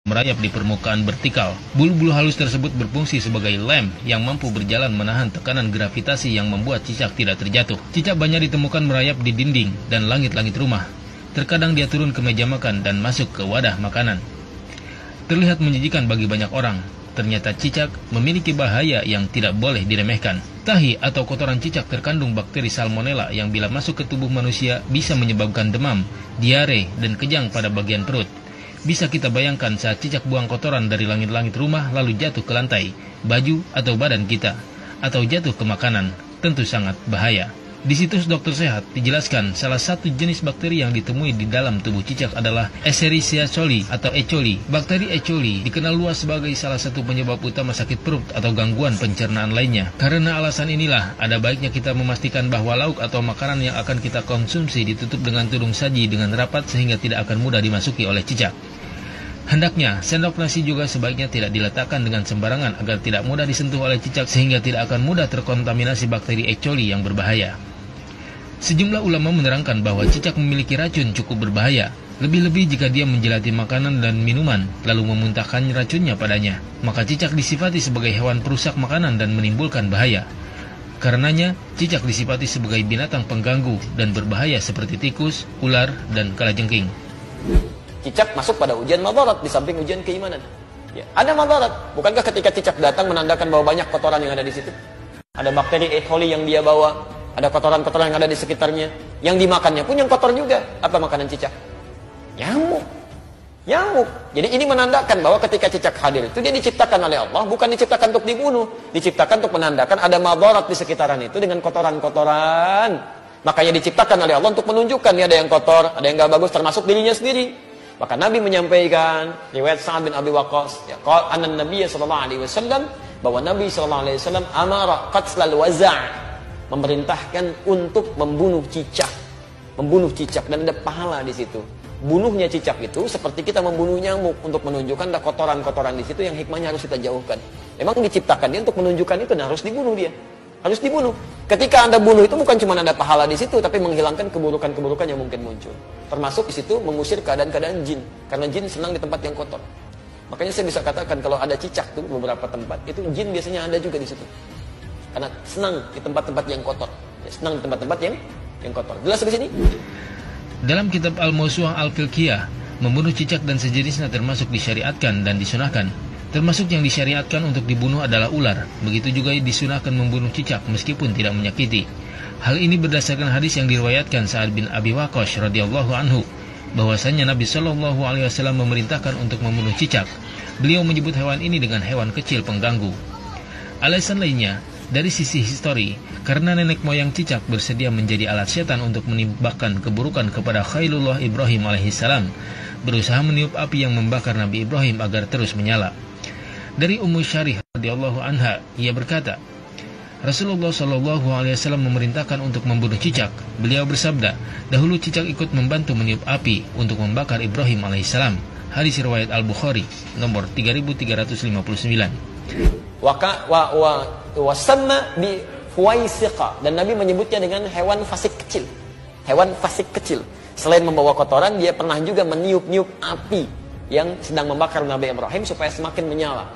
merayap di permukaan vertikal. Bulu-bulu halus tersebut berfungsi sebagai lem yang mampu berjalan menahan tekanan gravitasi yang membuat cicak tidak terjatuh. Cicak banyak ditemukan merayap di dinding dan langit-langit rumah. Terkadang dia turun ke meja makan dan masuk ke wadah makanan. Terlihat menjijikan bagi banyak orang. Ternyata cicak memiliki bahaya yang tidak boleh diremehkan. Tahi atau kotoran cicak terkandung bakteri salmonella yang bila masuk ke tubuh manusia bisa menyebabkan demam, diare, dan kejang pada bagian perut. Bisa kita bayangkan saat cicak buang kotoran dari langit-langit rumah lalu jatuh ke lantai, baju atau badan kita, atau jatuh ke makanan, tentu sangat bahaya. Di situs Dokter Sehat dijelaskan salah satu jenis bakteri yang ditemui di dalam tubuh cicak adalah Escherichia coli atau E. coli. Bakteri E. coli dikenal luas sebagai salah satu penyebab utama sakit perut atau gangguan pencernaan lainnya. Karena alasan inilah, ada baiknya kita memastikan bahwa lauk atau makanan yang akan kita konsumsi ditutup dengan tudung saji dengan rapat sehingga tidak akan mudah dimasuki oleh cicak. Hendaknya, sendok nasi juga sebaiknya tidak diletakkan dengan sembarangan agar tidak mudah disentuh oleh cicak sehingga tidak akan mudah terkontaminasi bakteri E. coli yang berbahaya. Sejumlah ulama menerangkan bahwa cicak memiliki racun cukup berbahaya, lebih-lebih jika dia menjelati makanan dan minuman, lalu memuntahkan racunnya padanya. Maka cicak disifati sebagai hewan perusak makanan dan menimbulkan bahaya. Karenanya, cicak disifati sebagai binatang pengganggu dan berbahaya seperti tikus, ular, dan kalajengking. Cicak masuk pada ujian madarat di samping ujian keimanan. Ya, ada madarat. Bukankah ketika cicak datang menandakan bahwa banyak kotoran yang ada di situ? Ada bakteri E. coli yang dia bawa. Ada kotoran-kotoran yang ada di sekitarnya. Yang dimakannya pun yang kotor juga. Apa makanan cicak? Nyamuk. Nyamuk. Jadi ini menandakan bahwa ketika cicak hadir itu dia diciptakan oleh Allah. Bukan diciptakan untuk dibunuh. Diciptakan untuk menandakan ada madarat di sekitaran itu dengan kotoran-kotoran. Makanya diciptakan oleh Allah untuk menunjukkan ini ada yang kotor, ada yang gak bagus termasuk dirinya sendiri. Maka Nabi menyampaikan riwayat Sa'ad bin Abi Waqqas, ya, qala anna Nabiy sallallahu alaihi wasallam, bahwa Nabi sallallahu alaihi wasallam amara qatlal waza', memerintahkan untuk membunuh cicak. Membunuh cicak dan ada pahala di situ. Bunuhnya cicak itu seperti kita membunuh nyamuk untuk menunjukkan ada kotoran-kotoran di situ yang hikmahnya harus kita jauhkan. Memang diciptakan dia untuk menunjukkan itu dan harus dibunuh dia. Harus dibunuh. Ketika Anda bunuh itu bukan cuma ada pahala di situ, tapi menghilangkan keburukan-keburukan yang mungkin muncul. Termasuk di situ mengusir keadaan-keadaan jin, karena jin senang di tempat yang kotor. Makanya saya bisa katakan kalau ada cicak tuh beberapa tempat, itu jin biasanya ada juga di situ. Karena senang di tempat-tempat yang kotor. Ya, senang di tempat-tempat yang kotor. Jelas di sini? Dalam kitab Al-Mawsu'ah Al-Fiqhiyah, membunuh cicak dan sejenisnya termasuk disyariatkan dan disunahkan. Termasuk yang disyariatkan untuk dibunuh adalah ular. Begitu juga disunahkan membunuh cicak meskipun tidak menyakiti. Hal ini berdasarkan hadis yang diriwayatkan Sa'ad bin Abi Waqqas radhiyallahu anhu, bahwasanya Nabi Shallallahu alaihi wasallam memerintahkan untuk membunuh cicak. Beliau menyebut hewan ini dengan hewan kecil pengganggu. Alasan lainnya, dari sisi histori, karena nenek moyang cicak bersedia menjadi alat setan untuk menimbulkan keburukan kepada Khalilullah Ibrahim alaihissalam, berusaha meniup api yang membakar Nabi Ibrahim agar terus menyala. Dari Ummu Syarih radhiyallahu anha, ia berkata, Rasulullah Shallallahu alaihi wasallam memerintahkan untuk membunuh cicak. Beliau bersabda, dahulu cicak ikut membantu meniup api untuk membakar Ibrahim alaihissalam. Hadis riwayat Al-Bukhari nomor 3359. Wasamma bi fuwaisiqa, dan Nabi menyebutnya dengan hewan fasik kecil. Hewan fasik kecil. Selain membawa kotoran, dia pernah juga meniup-niup api yang sedang membakar Nabi Ibrahim supaya semakin menyala.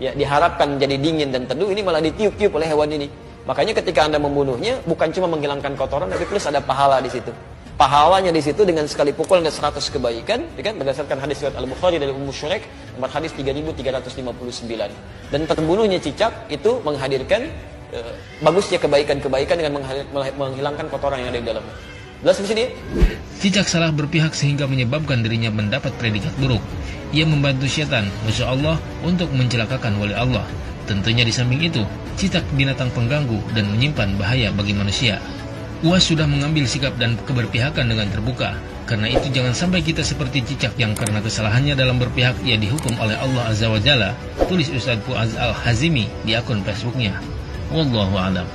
Ya, diharapkan jadi dingin dan teduh, ini malah ditiup-tiup oleh hewan ini. Makanya ketika Anda membunuhnya, bukan cuma menghilangkan kotoran, tapi plus ada pahala di situ. Pahalanya di situ dengan sekali pukul ada 100 kebaikan, ya kan? Berdasarkan hadis riwayat Al-Bukhari dari Ummu Syuraik, nomor hadis 3359. Dan terbunuhnya cicak itu menghadirkan bagusnya kebaikan-kebaikan dengan menghilangkan kotoran yang ada di dalamnya. Jelas di sini? Cicak salah berpihak sehingga menyebabkan dirinya mendapat predikat buruk. Ia membantu setan, musuh Allah, untuk mencelakakan wali Allah. Tentunya di samping itu, cicak binatang pengganggu dan menyimpan bahaya bagi manusia. UAS sudah mengambil sikap dan keberpihakan dengan terbuka. Karena itu jangan sampai kita seperti cicak yang karena kesalahannya dalam berpihak ia dihukum oleh Allah Azza wa Jalla. Tulis Ustaz Fuaz Al-Hazimi di akun Facebooknya. Wallahu a'lam.